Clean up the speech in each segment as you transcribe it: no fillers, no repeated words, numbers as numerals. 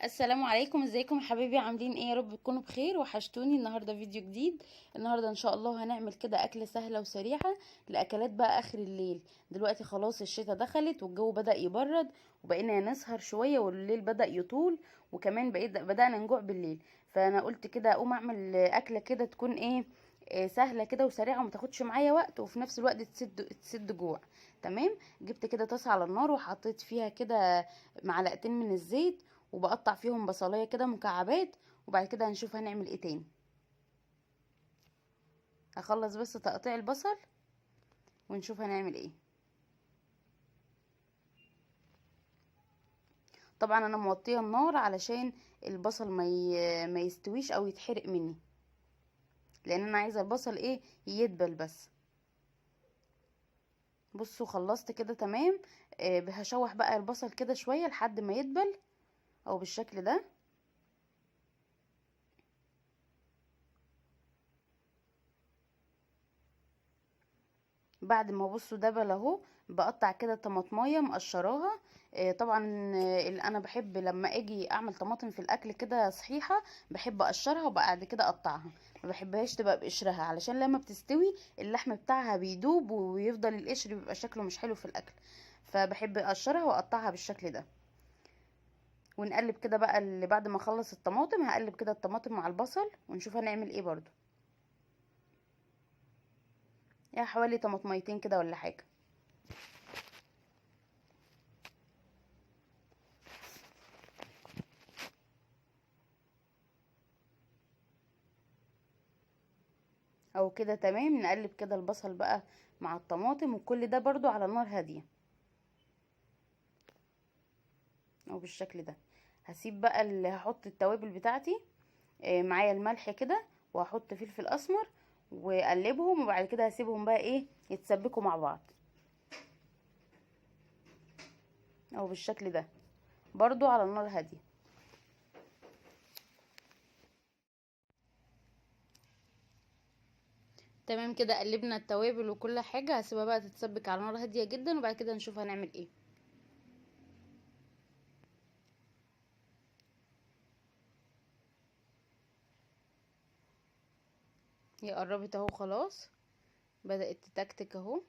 السلام عليكم، ازيكم يا حبايبي؟ عاملين ايه؟ يا رب تكونوا بخير. وحشتوني. النهارده فيديو جديد. النهارده ان شاء الله هنعمل كده اكله سهله وسريعه لاكلات بقى اخر الليل. دلوقتي خلاص الشتاء دخلت والجو بدأ يبرد، وبقينا نسهر شويه والليل بدأ يطول، وكمان بدأنا نجوع بالليل. فانا قلت كده اقوم اعمل اكله كده تكون ايه، سهله كده وسريعه وما تاخدش معايا وقت، وفي نفس الوقت تسد جوع. تمام. جبت كده طاسه على النار وحطيت فيها كده معلقتين من الزيت، وبقطع فيهم بصلايه كده مكعبات. وبعد كده هنشوف هنعمل ايه تاني. هخلص بس تقطيع البصل ونشوف هنعمل ايه. طبعا انا موطيه النار علشان البصل ما يستويش او يتحرق مني، لان انا عايزه البصل ايه، يدبل بس. بصوا خلصت كده تمام. هشوح بقى البصل كده شويه لحد ما يدبل، او بالشكل ده. بعد ما بصوا دبل اهو، بقطع كده طماطمايه مقشراها. طبعا اللي انا بحب لما اجي اعمل طماطم في الاكل كده صحيحه، بحب اقشرها وبعد كده اقطعها. ما بحبهاش تبقى بقشرها، علشان لما بتستوي اللحم بتاعها بيدوب ويفضل القشر بيبقى شكله مش حلو في الاكل. فبحب اقشرها واقطعها بالشكل ده. ونقلب كده بقى، اللي بعد ما اخلص الطماطم هقلب كده الطماطم مع البصل ونشوف هنعمل ايه برضو. يعني حوالي طماطميتين كده ولا حاجه. او كده تمام. نقلب كده البصل بقى مع الطماطم، وكل ده برضو على نار هادية، او بالشكل ده. هسيب بقى اللي هحط التوابل بتاعتي. معايا الملح كده، وهحط فلفل اسمر واقلبهم، وبعد كده هسيبهم بقى ايه، يتسبكوا مع بعض، او بالشكل ده، برضو على نار هادية. تمام كده، قلبنا التوابل وكل حاجة. هسيبها بقى تتسبك على نار هادية جدا، وبعد كده نشوف هنعمل ايه. هي قربت اهو خلاص، بدأت تتكتك اهو.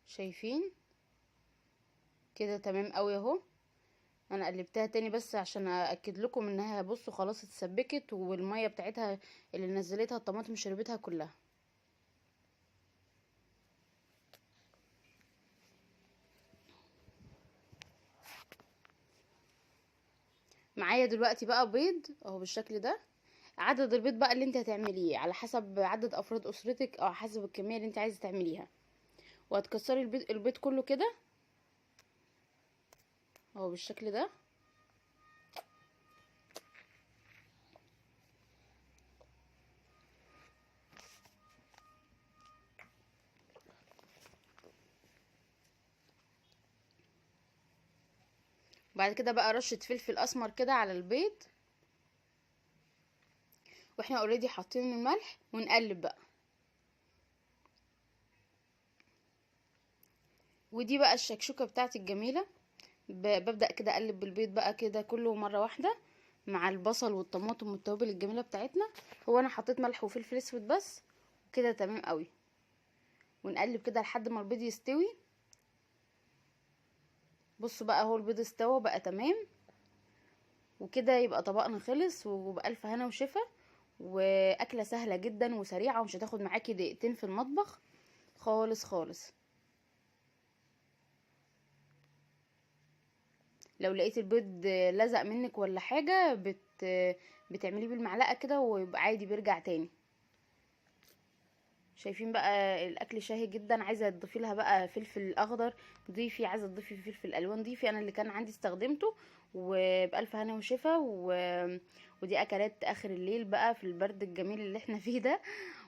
شايفين كده؟ تمام قوي اهو. انا قلبتها تاني بس عشان ااكد لكم انها، بصوا خلاص اتسبكت، والميه بتاعتها اللي نزلتها الطماطم شربتها كلها. معايا دلوقتي بقى بيض اهو بالشكل ده. عدد البيض بقى اللي انت هتعمليه على حسب عدد افراد اسرتك، او على حسب الكميه اللي انت عايزه تعمليها. وهتكسري البيض كله كده اهو بالشكل ده. بعد كده بقى رشه فلفل اسمر كده على البيض، واحنا اوريدي حاطين الملح، ونقلب بقى. ودي بقى الشكشوكه بتاعتي الجميله. ببدأ كده اقلب بالبيض بقى كده كله مرة واحدة، مع البصل والطماطم والتوابل الجميلة بتاعتنا. هو انا حطيت ملح وفلفل اسود بس، كده تمام قوي. ونقلب كده لحد ما البيض يستوي. بصوا بقى، هو البيض استوى بقى تمام. وكده يبقى طبقنا خلص، وبألف هنا وشفا. واكلة سهلة جدا وسريعة، ومش هتاخد معاكي دقيقتين في المطبخ خالص خالص. لو لقيت البيض لزق منك ولا حاجة، بتعمليه بالمعلقة كده ويبقى عادي بيرجع تاني. شايفين بقى الاكل شاهي جدا. عايزه تضيفي لها بقى فلفل اخضر ضيفي، عايزه تضيفي فلفل الوان ضيفي. انا اللي كان عندي استخدمته. وبالف هنا وشفا ودي اكلات اخر الليل بقى في البرد الجميل اللي احنا فيه ده.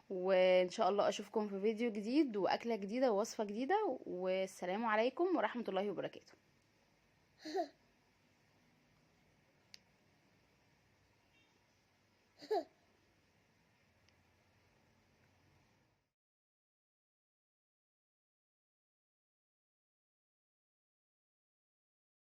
وان شاء الله اشوفكم في فيديو جديد واكله جديده ووصفه جديده، والسلام عليكم ورحمه الله وبركاته.